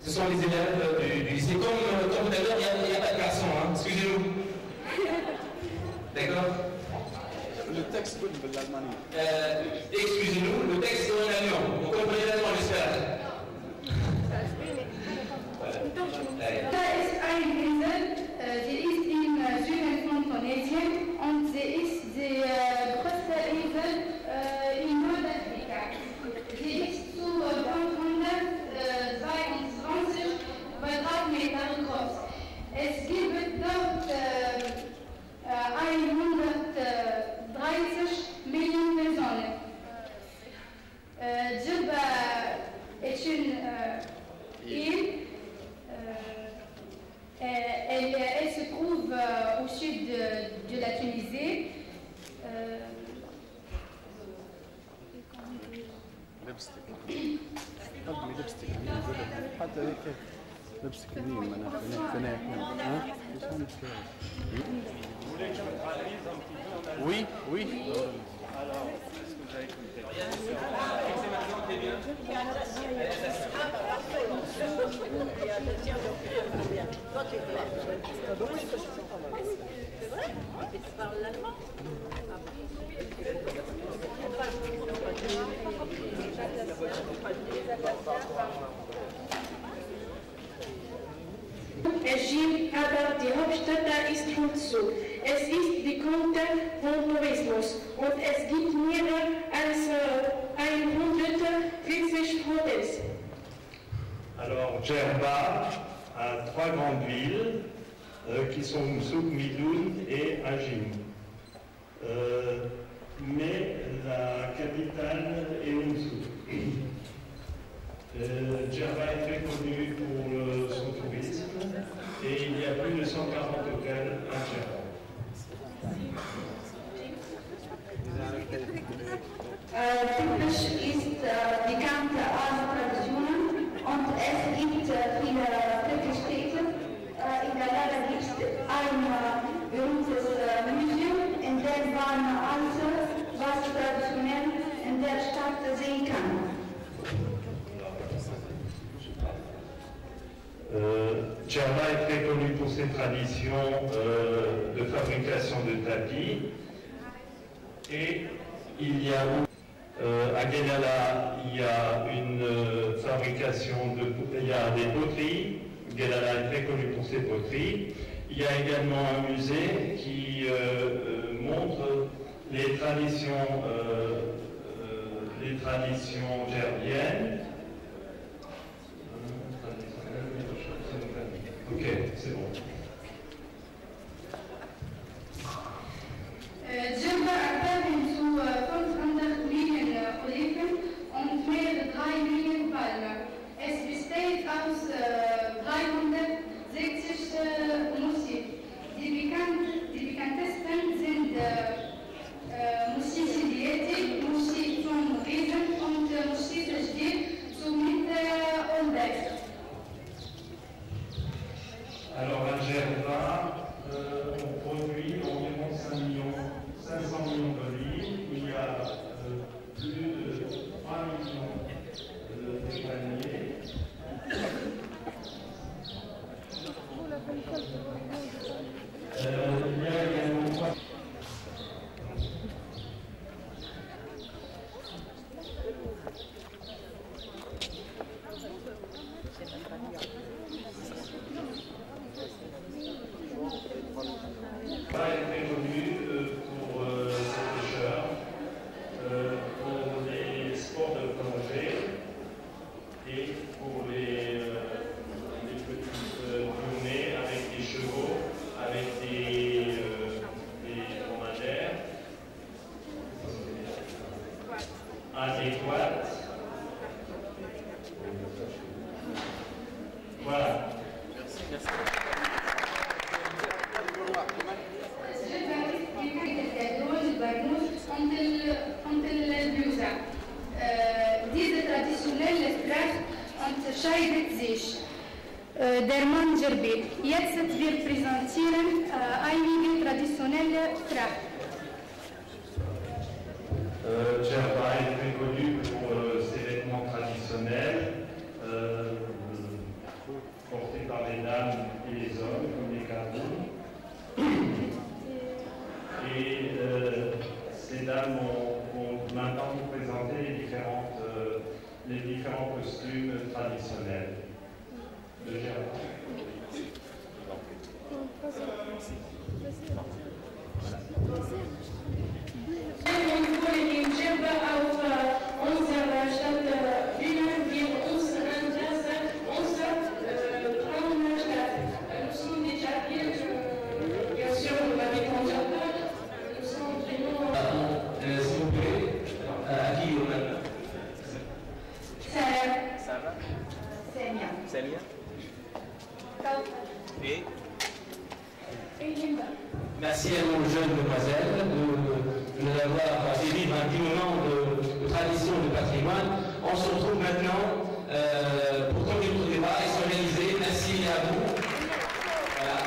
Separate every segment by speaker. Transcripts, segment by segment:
Speaker 1: Ce sont les élèves du lycée. Comme tout à l'heure, il n'y a pas de garçon, hein. Excusez-nous. D'accord.
Speaker 2: Le texte de l'Allemagne.
Speaker 1: Excusez-nous, le texte est en allemand. Vous comprenez l'allemand, j'espère.
Speaker 3: Da ist eine Insel, die ist im Süden von Tunesien und sie ist die größte Insel in Nordafrika. Sie ist zu 522 Quadratmeter groß. Es gibt dort 130 Millionen Personen. Djerba est une île. Elle se trouve au sud de la Tunisie.
Speaker 2: لبستك قدمي لبستك حتى هيك لبستك منين ما انا ها ايش عم تسوي Oui, oui. Alors, est-ce que vous avez compris?
Speaker 4: C'est vrai? Et tu parles l'allemand?
Speaker 5: Erschien, aber die Hauptstadt da ist Hutsu. Es ist die Krone vom Tourismus und es gibt mehr als 140 Hotels.
Speaker 6: Alors, Djerba a 3 grandes villes qui sont Msouk, Midoun et Ajin. Mais la capitale est Msouk. Djerba est très connu pour son tourisme et il y a plus de 140 hôtels à Djerba.
Speaker 3: Typisch ist bekannt als Traditionen und es gibt viele Städte. In der Lage gibt es ein berühmtes Museum, in dem man alles, was traditionell in der Stadt sehen kann.
Speaker 6: Djerba est très connu pour ses traditions de fabrication de tapis et il y a à Guénala, il y a une fabrication il y a des poteries. Guénala est très connu pour ses poteries. Il y a également un musée qui montre les traditions djerbiennes. Ok, c'est bon.
Speaker 3: Djerba erklärt zu 500 Millionen Oliven und mehr 3 Millionen Palmen. Es besteht aus 360 Musik. Die bekanntesten sind Musik Silieti, Musik von Riesen und Musik Jdid somit Olbeck.
Speaker 6: Alors à Djerba, on produit environ 500 millions d'olives. Il y a plus de 3 millions de paniers. Il y a également Djerba est très connu pour ses pêcheurs, pour les sports de plongée et pour les petites tournées avec des chevaux, avec des dromadaires, adéquates. Voilà.
Speaker 2: Merci.
Speaker 3: Diese traditionelle Tracht unterscheidet sich. Der Mann Djerbi. Jetzt wir präsentieren einige traditionelle Trachten.
Speaker 6: Djerba est très connu pour ses vêtements traditionnels. coutumes traditionnelles. De Gérard.
Speaker 1: Célia. Et merci à nos jeunes demoiselles de nous avoir fait vivre un petit moment de tradition, de patrimoine. On se retrouve maintenant pour continuer notre débat et s'organiser. Merci à vous. Voilà.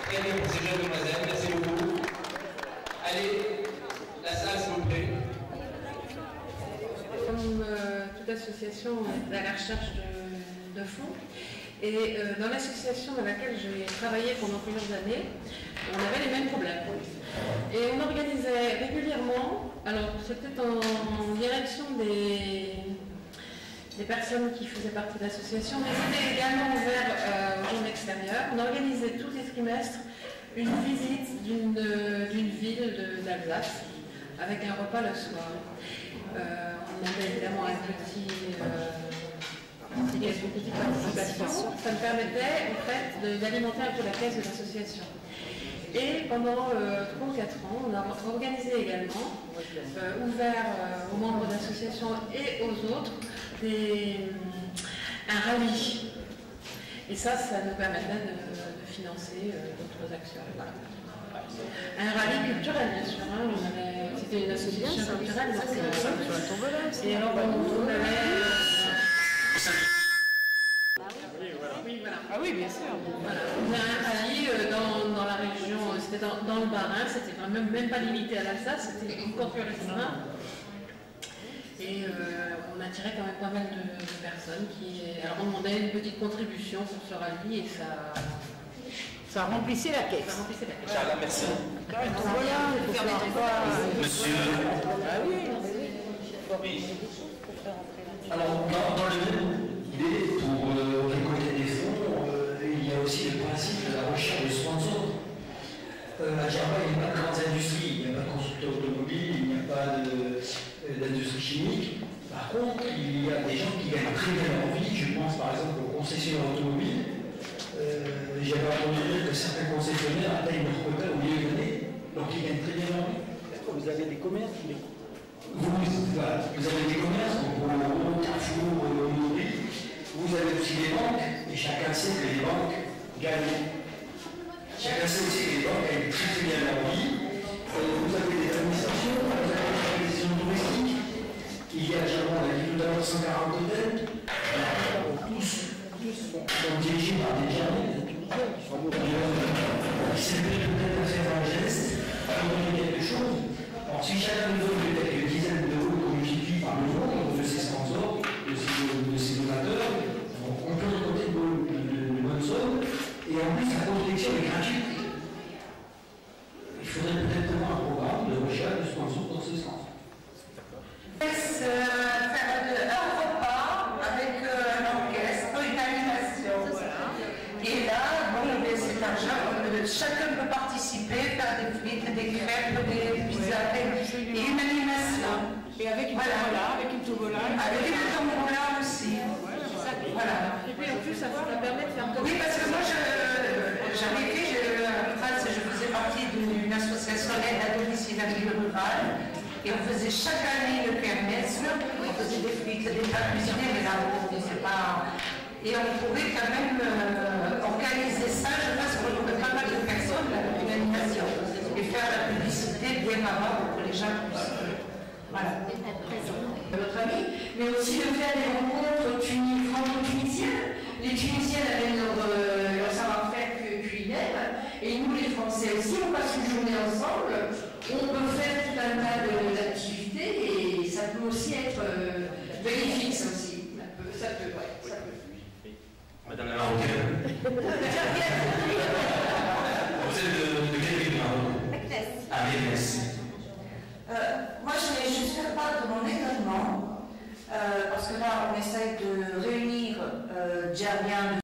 Speaker 1: Très bien pour ces jeunes demoiselles. Merci beaucoup. Allez, la salle s'il vous plaît.
Speaker 7: Comme toute association, on est à la recherche de fonds. Et dans l'association dans laquelle j'ai travaillé pendant plusieurs années, on avait les mêmes problèmes. Et on organisait régulièrement, alors c'était en direction des personnes qui faisaient partie de l'association, mais c'était également ouvert aux gens extérieurs. On organisait tous les trimestres une visite d'une ville d'Alsace avec un repas le soir. On avait évidemment un petit participation. Ça me permettait en fait d'alimenter un peu la caisse de l'association. Et pendant 3 ou 4 ans, on a organisé également, ouvert aux membres d'association et aux autres, un rallye. Et ça nous permettait de financer d'autres actions. Voilà. Un rallye culturel, bien sûr. C'était une association culturelle. Et alors, on avait... Ah oui, bien sûr. Voilà. On a un rallye dans la région, c'était dans le Bas-Rhin, c'était même pas limité à l'Alsace, c'était encore plus restreint. Et on attirait quand même pas mal de personnes alors on demandait une petite contribution pour ce rallye et ça remplissait la caisse. Ça remplissait la caisse.
Speaker 1: Inch'Allah, merci. Monsieur. Ah oui. Oui. Alors, dans le même idée, pour récolter des fonds, il y a aussi le principe de la recherche de sponsors. À Djerba, il n'y a pas de grandes industries, il n'y a pas de constructeurs automobiles, il n'y a pas d'industrie chimique. Par contre, il y a des gens qui gagnent très bien leur vie. Je pense par exemple aux concessionnaires automobiles. J'avais entendu dire que certains concessionnaires atteignent leur quota au milieu de l'année, donc ils gagnent très bien leur vie.
Speaker 2: Vous avez des commerces
Speaker 1: Vous avez des commerces, au Carrefour, au Mobile. Vous avez aussi des banques, et chacun sait que les banques gagnent. Chacun sait aussi que les banques gagnent très bien leur vie. Vous avez des administrations, vous avez des administrations domestiques. Il y a, on a dit tout à l'heure, 140 hôtels. Tous sont dirigés par des jardins qui s'appellent peut-être à faire un geste, à donner quelque chose. Alors, si chacun nous donne quelques dizaines d'euros qu'on multiplie par le nombre de ses sponsors, de ses donateurs, on peut récolter de bonnes sommes. Et en plus, la protection est gratuite. Il faudrait peut-être avoir un programme de recherche de sponsors dans ce sens.
Speaker 8: Un repas avec un orchestre, une animation. Et là, bon, cet argent, chacun peut participer, faire des frites, des crêpes, des pizzas, et une animation.
Speaker 7: Et avec une tombola, avec une tombola.
Speaker 8: Avec une tombola aussi. Voilà.
Speaker 7: Et puis en plus, ça permet de faire comme
Speaker 8: oui, parce que moi, j'avais fait, en France, je faisais partie d'une association d'aide à domicile à ville rurale. Et on faisait chaque année le kermesse, on faisait des frites, des plats cuisinés, mais là, on ne sait pas. Et on pouvait quand même organiser ça, je pense qu'on trouvait pas mal de personnes, une animation, et faire la publicité bien avant pour que les gens puissent. Voilà.
Speaker 3: Notre ami, mais aussi de faire des rencontres franco-tunisiennes. Les Tunisiennes avaient leur savoir-faire culinaire, et nous les Français aussi, on passe une journée ensemble, on peut faire tout un tas d'activités, et ça peut aussi être bénéfique, ça aussi. Ça peut.
Speaker 1: Madame la Marocaine. Vous êtes de quelle ville, Maroc? Ah, merci.
Speaker 8: Moi, je vais juste faire part de mon étonnement, parce que là, on essaye de réunir djihadien